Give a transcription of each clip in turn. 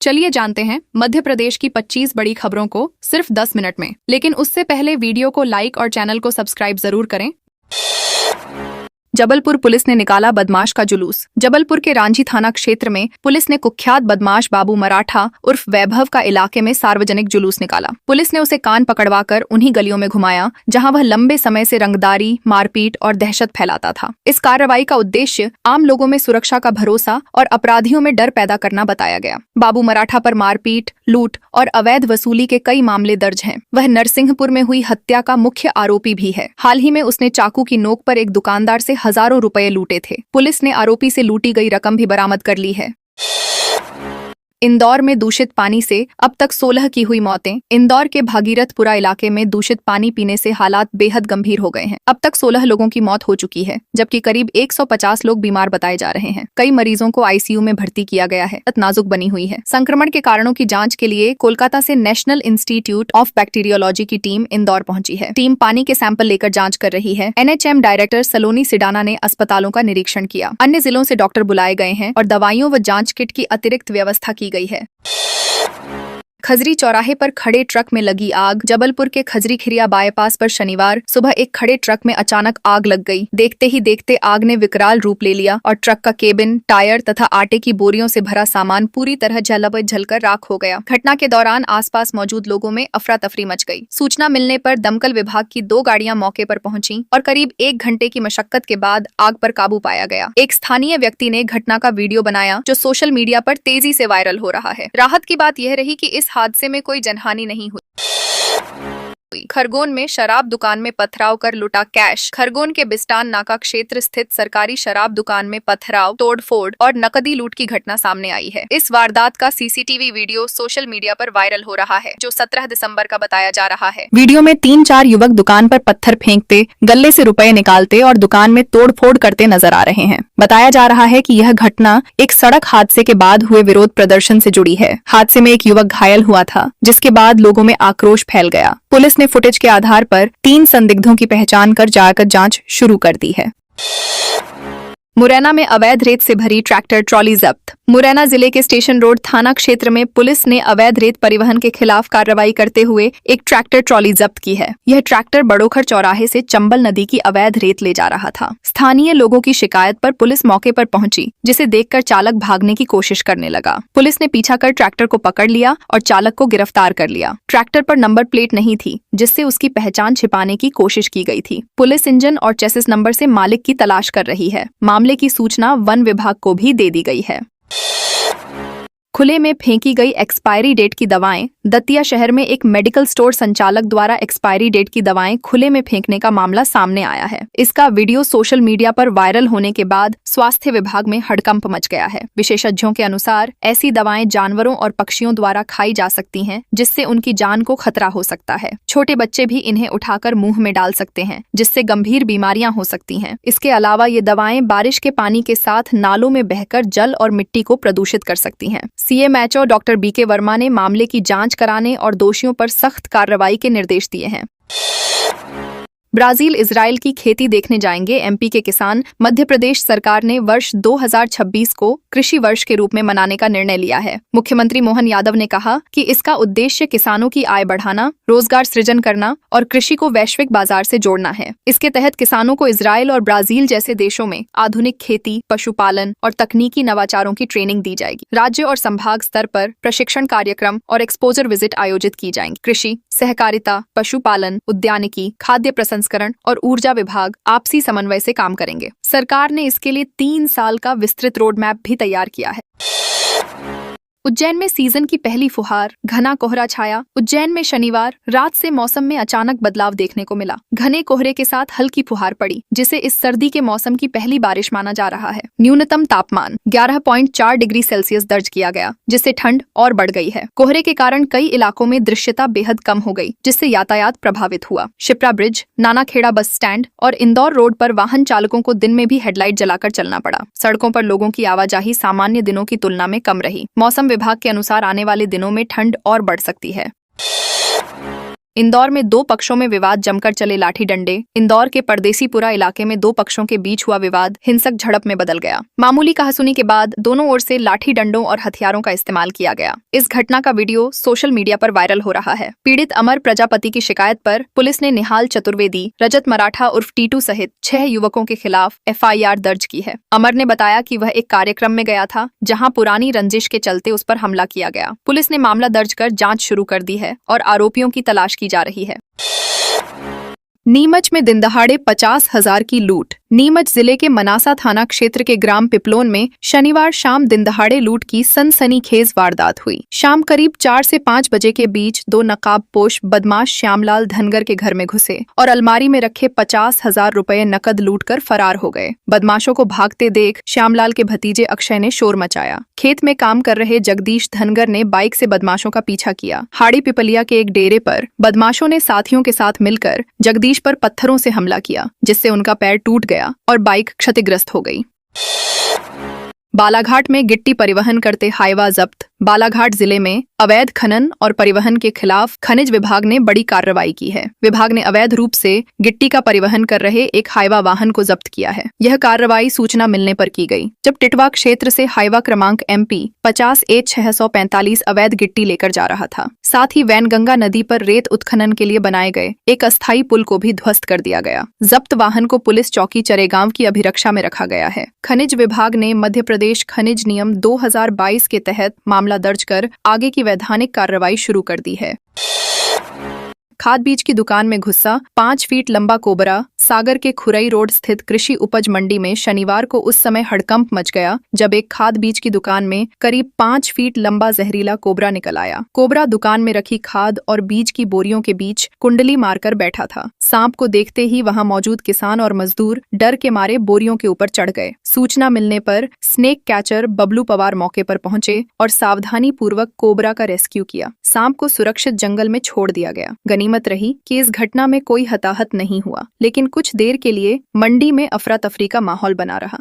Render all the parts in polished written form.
चलिए जानते हैं मध्य प्रदेश की 25 बड़ी खबरों को सिर्फ 10 मिनट में। लेकिन उससे पहले वीडियो को लाइक और चैनल को सब्सक्राइब जरूर करें। जबलपुर पुलिस ने निकाला बदमाश का जुलूस। जबलपुर के रांझी थाना क्षेत्र में पुलिस ने कुख्यात बदमाश बाबू मराठा उर्फ वैभव का इलाके में सार्वजनिक जुलूस निकाला। पुलिस ने उसे कान पकड़वाकर उन्हीं गलियों में घुमाया जहां वह लंबे समय से रंगदारी, मारपीट और दहशत फैलाता था। इस कार्रवाई का उद्देश्य आम लोगों में सुरक्षा का भरोसा और अपराधियों में डर पैदा करना बताया गया। बाबू मराठा पर मारपीट, लूट और अवैध वसूली के कई मामले दर्ज हैं। वह नरसिंहपुर में हुई हत्या का मुख्य आरोपी भी है। हाल ही में उसने चाकू की नोक पर एक दुकानदार से हजारों रुपए लूटे थे। पुलिस ने आरोपी से लूटी गई रकम भी बरामद कर ली है। इंदौर में दूषित पानी से अब तक 16 की हुई मौतें। इंदौर के भागीरथपुरा इलाके में दूषित पानी पीने से हालात बेहद गंभीर हो गए हैं। अब तक 16 लोगों की मौत हो चुकी है, जबकि करीब 150 लोग बीमार बताए जा रहे हैं। कई मरीजों को आईसीयू में भर्ती किया गया है। नाजुक बनी हुई है। संक्रमण के कारणों की जांच के लिए कोलकाता से नेशनल इंस्टीट्यूट ऑफ बैक्टीरियोलॉजी की टीम इंदौर पहुंची है। टीम पानी के सैंपल लेकर जाँच कर रही है। NHM डायरेक्टर सलोनी सिडाना ने अस्पतालों का निरीक्षण किया। अन्य जिलों से डॉक्टर बुलाए गए हैं और दवाइयों व जांच किट की अतिरिक्त व्यवस्था की गई है। खजरी चौराहे पर खड़े ट्रक में लगी आग। जबलपुर के खजरी खिरिया बाईपास पर शनिवार सुबह एक खड़े ट्रक में अचानक आग लग गई। देखते ही देखते आग ने विकराल रूप ले लिया और ट्रक का केबिन, टायर तथा आटे की बोरियों से भरा सामान पूरी तरह जलकर राख हो गया। घटना के दौरान आसपास मौजूद लोगों में अफरा तफरी मच गई। सूचना मिलने पर दमकल विभाग की 2 गाड़ियां मौके पर पहुंची और करीब 1 घंटे की मशक्कत के बाद आग पर काबू पाया गया। एक स्थानीय व्यक्ति ने घटना का वीडियो बनाया जो सोशल मीडिया पर तेजी से वायरल हो रहा है। राहत की बात यह रही कि इस हादसे में कोई जनहानि नहीं हुई। खरगोन में शराब दुकान में पथराव कर लुटा कैश। खरगोन के बिस्टान नाका क्षेत्र स्थित सरकारी शराब दुकान में पथराव, तोड़फोड़ और नकदी लूट की घटना सामने आई है। इस वारदात का सीसीटीवी वीडियो सोशल मीडिया पर वायरल हो रहा है, जो 17 दिसंबर का बताया जा रहा है। वीडियो में 3-4 युवक दुकान पर पत्थर फेंकते, गले से रुपए निकालते और दुकान में तोड़फोड़ करते नजर आ रहे हैं। बताया जा रहा है कि यह घटना एक सड़क हादसे के बाद हुए विरोध प्रदर्शन से जुड़ी है। हादसे में एक युवक घायल हुआ था, जिसके बाद लोगों में आक्रोश फैल गया। पुलिस ने फुटेज के आधार पर 3 संदिग्धों की पहचान कर जांच शुरू कर दी है। मुरैना में अवैध रेत से भरी ट्रैक्टर ट्रॉली जब्त। मुरैना जिले के स्टेशन रोड थाना क्षेत्र में पुलिस ने अवैध रेत परिवहन के खिलाफ कार्रवाई करते हुए एक ट्रैक्टर ट्रॉली जब्त की है। यह ट्रैक्टर बड़ोखर चौराहे से चंबल नदी की अवैध रेत ले जा रहा था। स्थानीय लोगों की शिकायत पर पुलिस मौके पर पहुंची, जिसे देखकर चालक भागने की कोशिश करने लगा। पुलिस ने पीछा कर ट्रैक्टर को पकड़ लिया और चालक को गिरफ्तार कर लिया। ट्रैक्टर पर नंबर प्लेट नहीं थी, जिससे उसकी पहचान छिपाने की कोशिश की गई थी। पुलिस इंजन और चेसिस नंबर से मालिक की तलाश कर रही है। मामले की सूचना वन विभाग को भी दे दी गई है। खुले में फेंकी गई एक्सपायरी डेट की दवाएं। दतिया शहर में एक मेडिकल स्टोर संचालक द्वारा एक्सपायरी डेट की दवाएं खुले में फेंकने का मामला सामने आया है। इसका वीडियो सोशल मीडिया पर वायरल होने के बाद स्वास्थ्य विभाग में हड़कंप मच गया है। विशेषज्ञों के अनुसार ऐसी दवाएं जानवरों और पक्षियों द्वारा खाई जा सकती हैं, जिससे उनकी जान को खतरा हो सकता है। छोटे बच्चे भी इन्हें उठाकर मुंह में डाल सकते हैं, जिससे गंभीर बीमारियां हो सकती हैं। इसके अलावा ये दवाएं बारिश के पानी के साथ नालों में बहकर जल और मिट्टी को प्रदूषित कर सकती हैं। CMHO डॉक्टर BK वर्मा ने मामले की जांच कराने और दोषियों पर सख्त कार्रवाई के निर्देश दिए हैं। ब्राजील इजराइल की खेती देखने जाएंगे MP के किसान। मध्य प्रदेश सरकार ने वर्ष 2026 को कृषि वर्ष के रूप में मनाने का निर्णय लिया है। मुख्यमंत्री मोहन यादव ने कहा कि इसका उद्देश्य किसानों की आय बढ़ाना, रोजगार सृजन करना और कृषि को वैश्विक बाजार से जोड़ना है। इसके तहत किसानों को इजराइल और ब्राजील जैसे देशों में आधुनिक खेती, पशुपालन और तकनीकी नवाचारों की ट्रेनिंग दी जाएगी। राज्य और संभाग स्तर पर प्रशिक्षण कार्यक्रम और एक्सपोजर विजिट आयोजित की जाएंगी। कृषि, सहकारिता, पशुपालन, उद्यानिकी, खाद्य प्रसंस्करण और ऊर्जा विभाग आपसी समन्वय से काम करेंगे। सरकार ने इसके लिए 3 साल का विस्तृत रोड मैप भी तैयार किया है। उज्जैन में सीजन की पहली फुहार, घना कोहरा छाया। उज्जैन में शनिवार रात से मौसम में अचानक बदलाव देखने को मिला। घने कोहरे के साथ हल्की फुहार पड़ी, जिसे इस सर्दी के मौसम की पहली बारिश माना जा रहा है। न्यूनतम तापमान 11.4 डिग्री सेल्सियस दर्ज किया गया, जिससे ठंड और बढ़ गई है। कोहरे के कारण कई इलाकों में दृश्यता बेहद कम हो गई, जिससे यातायात प्रभावित हुआ। Shipra bridge, Nanakheda bus stand और इंदौर रोड पर वाहन चालकों को दिन में भी हेडलाइट जलाकर चलना पड़ा। सड़कों पर लोगों की आवाजाही सामान्य दिनों की तुलना में कम रही। मौसम विभाग के अनुसार आने वाले दिनों में ठंड और बढ़ सकती है। इंदौर में दो पक्षों में विवाद, जमकर चले लाठी डंडे। इंदौर के परदेसीपुरा इलाके में दो पक्षों के बीच हुआ विवाद हिंसक झड़प में बदल गया। मामूली कहासुनी के बाद दोनों ओर से लाठी डंडों और हथियारों का इस्तेमाल किया गया। इस घटना का वीडियो सोशल मीडिया पर वायरल हो रहा है। पीड़ित अमर प्रजापति की शिकायत पर पुलिस ने निहाल चतुर्वेदी, रजत मराठा उर्फ टीटू सहित 6 युवकों के खिलाफ FIR दर्ज की है। अमर ने बताया कि वह एक कार्यक्रम में गया था, जहां पुरानी रंजिश के चलते उस पर हमला किया गया। पुलिस ने मामला दर्ज कर जांच शुरू कर दी है और आरोपियों की तलाश की जा रही है। नीमच में दिनदहाड़े 50,000 की लूट। नीमच जिले के मनासा थाना क्षेत्र के ग्राम पिपलोन में शनिवार शाम दिनदहाड़े लूट की सनसनीखेज वारदात हुई। शाम करीब 4 से 5 बजे के बीच दो नकाबपोश बदमाश श्यामलाल धनगर के घर में घुसे और अलमारी में रखे 50,000 रुपए नकद लूटकर फरार हो गए। बदमाशों को भागते देख श्यामलाल के भतीजे अक्षय ने शोर मचाया। खेत में काम कर रहे जगदीश धनगर ने बाइक से बदमाशों का पीछा किया। हाड़ी पिपलिया के एक डेरे पर बदमाशों ने साथियों के साथ मिलकर जगदीश पर पत्थरों से हमला किया, जिससे उनका पैर टूट गया और बाइक क्षतिग्रस्त हो गई। बालाघाट में गिट्टी परिवहन करते हाईवा जब्त। बालाघाट जिले में अवैध खनन और परिवहन के खिलाफ खनिज विभाग ने बड़ी कार्रवाई की है। विभाग ने अवैध रूप से गिट्टी का परिवहन कर रहे एक हाईवा वाहन को जब्त किया है। यह कार्रवाई सूचना मिलने पर की गई, जब टिटवा क्षेत्र से हाईवा क्रमांक MP 50A645 अवैध गिट्टी लेकर जा रहा था। साथ ही वैनगंगा नदी पर रेत उत्खनन के लिए बनाए गए एक अस्थायी पुल को भी ध्वस्त कर दिया गया। जब्त वाहन को पुलिस चौकी चरेगांव की अभिरक्षा में रखा गया है। खनिज विभाग ने मध्य प्रदेश खनिज नियम 2022 के तहत मामला दर्ज कर आगे की वैधानिक कार्रवाई शुरू कर दी है। खाद बीज की दुकान में घुसा 5 फीट लंबा कोबरा। सागर के खुरई रोड स्थित कृषि उपज मंडी में शनिवार को उस समय हड़कंप मच गया, जब एक खाद बीज की दुकान में करीब 5 फीट लंबा जहरीला कोबरा निकल आया। कोबरा दुकान में रखी खाद और बीज की बोरियों के बीच कुंडली मारकर बैठा था। सांप को देखते ही वहां मौजूद किसान और मजदूर डर के मारे बोरियों के ऊपर चढ़ गए। सूचना मिलने पर स्नेक कैचर बबलू पवार मौके पर पहुंचे और सावधानी पूर्वक कोबरा का रेस्क्यू किया। सांप को सुरक्षित जंगल में छोड़ दिया गया। गनीमत रही कि इस घटना में कोई हताहत नहीं हुआ, लेकिन कुछ देर के लिए मंडी में अफरा तफरी का माहौल बना रहा।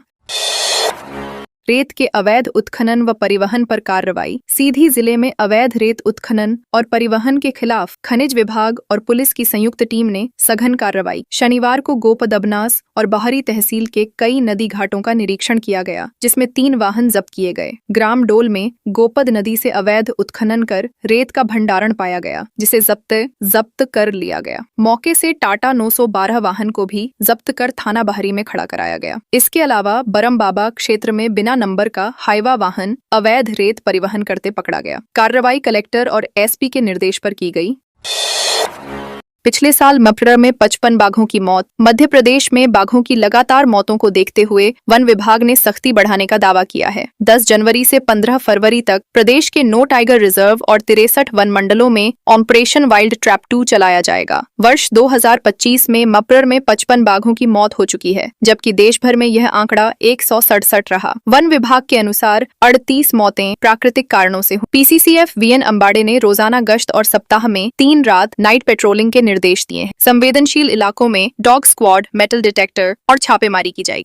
रेत के अवैध उत्खनन व परिवहन पर कार्रवाई। सीधी जिले में अवैध रेत उत्खनन और परिवहन के खिलाफ खनिज विभाग और पुलिस की संयुक्त टीम ने सघन कार्रवाई। शनिवार को गोपद अबनास और बाहरी तहसील के कई नदी घाटों का निरीक्षण किया गया, जिसमें 3 वाहन जब्त किए गए। ग्राम डोल में गोपद नदी से अवैध उत्खनन कर रेत का भंडारण पाया गया, जिसे जब्त कर लिया गया। मौके से टाटा 912 वाहन को भी जब्त कर थाना बाहरी में खड़ा कराया गया। इसके अलावा बरम बाबा क्षेत्र में बिना नंबर का हाईवा वाहन अवैध रेत परिवहन करते पकड़ा गया। कार्रवाई कलेक्टर और SP के निर्देश पर की गई। पिछले साल मप्र में 55 बाघों की मौत। मध्य प्रदेश में बाघों की लगातार मौतों को देखते हुए वन विभाग ने सख्ती बढ़ाने का दावा किया है। 10 जनवरी से 15 फरवरी तक प्रदेश के 9 टाइगर रिजर्व और 63 वन मंडलों में ऑपरेशन वाइल्ड ट्रैप 2 चलाया जाएगा। वर्ष 2025 में मप्र में 55 बाघों की मौत हो चुकी है, जबकि देश भर में यह आंकड़ा 167 रहा। वन विभाग के अनुसार 38 मौतें प्राकृतिक कारणों से हुई। PCCF VN अम्बाड़े ने रोजाना गश्त और सप्ताह में 3 रात नाइट पेट्रोलिंग के निर्देश दिए हैं। संवेदनशील इलाकों में डॉग स्क्वाड, मेटल डिटेक्टर और छापेमारी की जाएगी।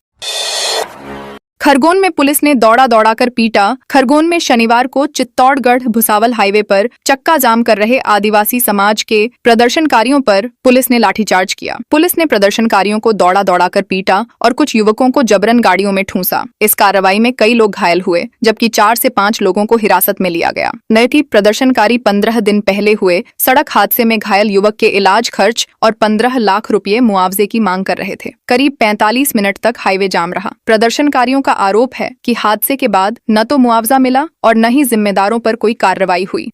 खरगोन में पुलिस ने दौड़ा कर पीटा। खरगोन में शनिवार को चित्तौड़गढ़ भुसावल हाईवे पर चक्का जाम कर रहे आदिवासी समाज के प्रदर्शनकारियों पर पुलिस ने लाठीचार्ज किया। पुलिस ने प्रदर्शनकारियों को दौड़ा कर पीटा और कुछ युवकों को जबरन गाड़ियों में ठूंसा। इस कार्रवाई में कई लोग घायल हुए, जबकि 4 से 5 लोगों को हिरासत में लिया गया। नैती प्रदर्शनकारी 15 दिन पहले हुए सड़क हादसे में घायल युवक के इलाज खर्च और 15 लाख रुपये मुआवजे की मांग कर रहे थे। करीब 45 मिनट तक हाईवे जाम रहा। प्रदर्शनकारियों का आरोप है कि हादसे के बाद न तो मुआवजा मिला और न ही जिम्मेदारों पर कोई कार्रवाई हुई।